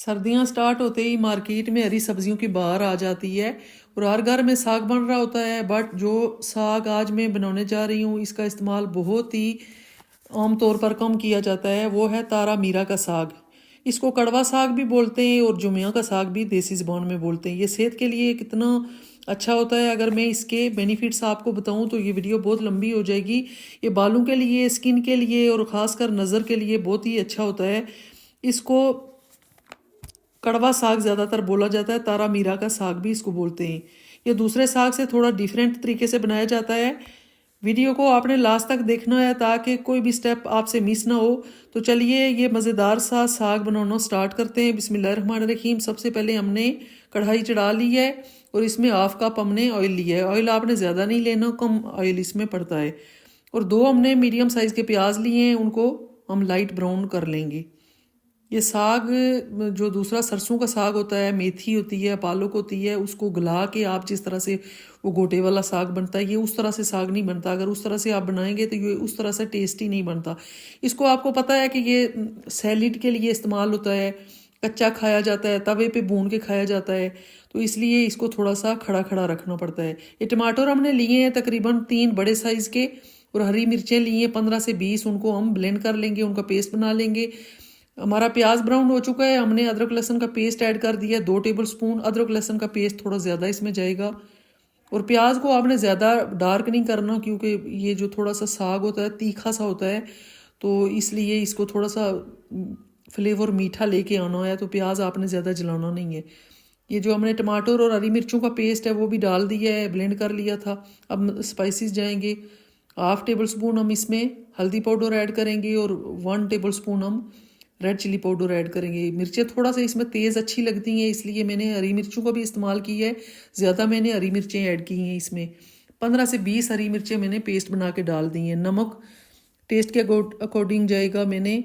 सर्दियां स्टार्ट होते ही मार्केट में हरी सब्जियों की बहार आ जाती है और हर घर में साग बन रहा होता है। बट जो साग आज मैं बनाने जा रही हूँ इसका इस्तेमाल बहुत ही आम तौर पर कम किया जाता है, वो है तारा मीरा का साग। इसको कड़वा साग भी बोलते हैं और जुमिया का साग भी देसी ज़बान में बोलते हैं। ये सेहत के लिए कितना अच्छा होता है, अगर मैं इसके बेनिफिट्स आपको बताऊं तो ये वीडियो बहुत लंबी हो जाएगी। ये बालों के लिए, स्किन के लिए और ख़ासकर नज़र के लिए बहुत ही अच्छा होता है। इसको कड़वा साग ज़्यादातर बोला जाता है, तारा मीरा का साग भी इसको बोलते हैं। ये दूसरे साग से थोड़ा डिफरेंट तरीके से बनाया जाता है। वीडियो को आपने लास्ट तक देखना है ताकि कोई भी स्टेप आपसे मिस ना हो। तो चलिए ये मज़ेदार सा साग बनाना स्टार्ट करते हैं। बिस्मिल्लाहिर्रहमानिर्रहीम। सबसे पहले हमने कढ़ाई चढ़ा ली है और इसमें हाफ कप हमने ऑयल लिया है। ऑयल आपने ज़्यादा नहीं लेना, कम ऑयल इसमें पड़ता है। और 2 हमने मीडियम साइज़ के प्याज लिए हैं, उनको हम लाइट ब्राउन कर लेंगे। ये साग जो दूसरा सरसों का साग होता है, मेथी होती है, पालक होती है, उसको गला के आप जिस तरह से वो गोटे वाला साग बनता है, ये उस तरह से साग नहीं बनता। अगर उस तरह से आप बनाएंगे तो ये उस तरह से टेस्टी नहीं बनता। इसको आपको पता है कि ये सैलिड के लिए इस्तेमाल होता है, कच्चा खाया जाता है, तवे पे भून के खाया जाता है, तो इसलिए इसको थोड़ा सा खड़ा खड़ा रखना पड़ता है। ये टमाटर हमने लिए हैं तकरीबन 3 बड़े साइज़ के, और हरी मिर्चें लिए हैं 15 से 20, उनको हम ब्लेंड कर लेंगे, उनका पेस्ट बना लेंगे। हमारा प्याज ब्राउन हो चुका है, हमने अदरक लहसुन का पेस्ट ऐड कर दिया 2 टेबल स्पून। अदरक लहसुन का पेस्ट थोड़ा ज़्यादा इसमें जाएगा। और प्याज को आपने ज़्यादा डार्क नहीं करना, क्योंकि ये जो थोड़ा सा साग होता है तीखा सा होता है, तो इसलिए इसको थोड़ा सा फ्लेवर मीठा लेके आना है, तो प्याज आपने ज़्यादा जलाना नहीं है। ये जो हमने टमाटर और हरी मिर्चों का पेस्ट है वो भी डाल दिया है, ब्लेंड कर लिया था। अब स्पाइसेस जाएंगे। 1/2 टेबल स्पून हम इसमें हल्दी पाउडर ऐड करेंगे और 1 टेबल स्पून हम रेड चिली पाउडर ऐड करेंगे। मिर्चें थोड़ा सा इसमें तेज़ अच्छी लगती हैं, इसलिए मैंने हरी मिर्चों का भी इस्तेमाल किया है। ज़्यादा मैंने हरी मिर्चें ऐड की हैं इसमें। 15 से 20 हरी मिर्चें मैंने पेस्ट बना के डाल दी हैं। नमक टेस्ट के अकॉर्डिंग जाएगा, मैंने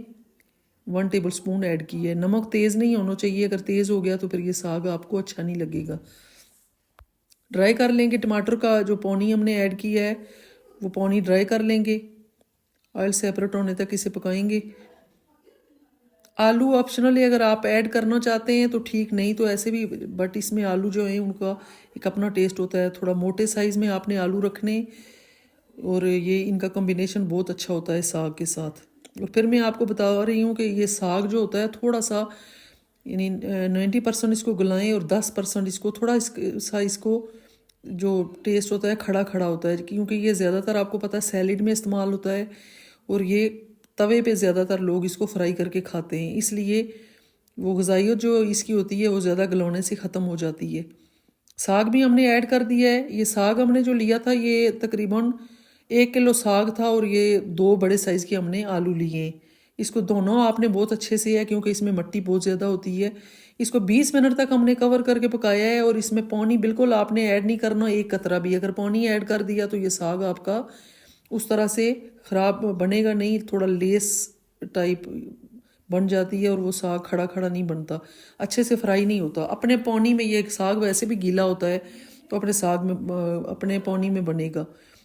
1 टेबल स्पून ऐड की है। नमक तेज़ नहीं होना चाहिए, अगर तेज़ हो गया तो फिर ये साग आपको अच्छा नहीं लगेगा। ड्राई कर लेंगे टमाटर का जो पानी हमने ऐड किया है, वो पानी ड्राई कर लेंगे। ऑयल सेपरेट होने तक इसे पकाएंगे। आलू ऑप्शनल है, अगर आप ऐड करना चाहते हैं तो ठीक, नहीं तो ऐसे भी, बट इसमें आलू जो है उनका एक अपना टेस्ट होता है। थोड़ा मोटे साइज़ में आपने आलू रखने, और ये इनका कॉम्बिनेशन बहुत अच्छा होता है साग के साथ। और फिर मैं आपको बता रही हूँ कि ये साग जो होता है थोड़ा सा, यानी 90% इसको गलाएं और 10% इसको थोड़ा इसको जो टेस्ट होता है खड़ा खड़ा होता है, क्योंकि ये ज़्यादातर आपको पता है सैलिड में इस्तेमाल होता है, और ये तवे पे ज़्यादातर लोग इसको फ्राई करके खाते हैं, इसलिए वो ग़िज़ाइयत जो इसकी होती है वो ज़्यादा गलाने से ख़त्म हो जाती है। साग भी हमने ऐड कर दिया है। ये साग हमने जो लिया था ये तकरीबन 1 किलो साग था, और ये 2 बड़े साइज़ के हमने आलू लिए हैं। इसको दोनों आपने बहुत अच्छे से है, क्योंकि इसमें मिट्टी बहुत ज़्यादा होती है। इसको 20 मिनट तक हमने कवर करके पकाया है, और इसमें पानी बिल्कुल आपने ऐड नहीं करना, एक कतरा भी। अगर पानी ऐड कर दिया तो ये साग आपका उस तरह से ख़राब बनेगा नहीं, थोड़ा लेस टाइप बन जाती है, और वो साग खड़ा खड़ा नहीं बनता, अच्छे से फ्राई नहीं होता। अपने पानी में ये साग वैसे भी गीला होता है, तो अपने साग में अपने पानी में बनेगा।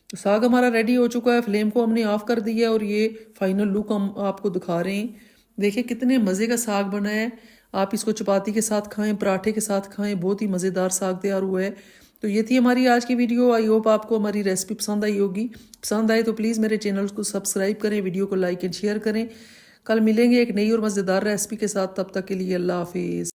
तो साग हमारा रेडी हो चुका है, फ्लेम को हमने ऑफ़ कर दिया, और ये फाइनल लुक हम आपको दिखा रहे हैं। देखिए कितने मज़े का साग बना है। आप इसको चपाती के साथ खाएं, पराठे के साथ खाएं, बहुत ही मज़ेदार साग तैयार हुआ है। तो ये थी हमारी आज की वीडियो। आई होप आपको हमारी रेसिपी पसंद आई होगी। पसंद आए तो प्लीज़ मेरे चैनल को सब्सक्राइब करें, वीडियो को लाइक एंड शेयर करें। कल मिलेंगे एक नई और मज़ेदार रेसिपी के साथ, तब तक के लिए अल्लाह हाफिज़।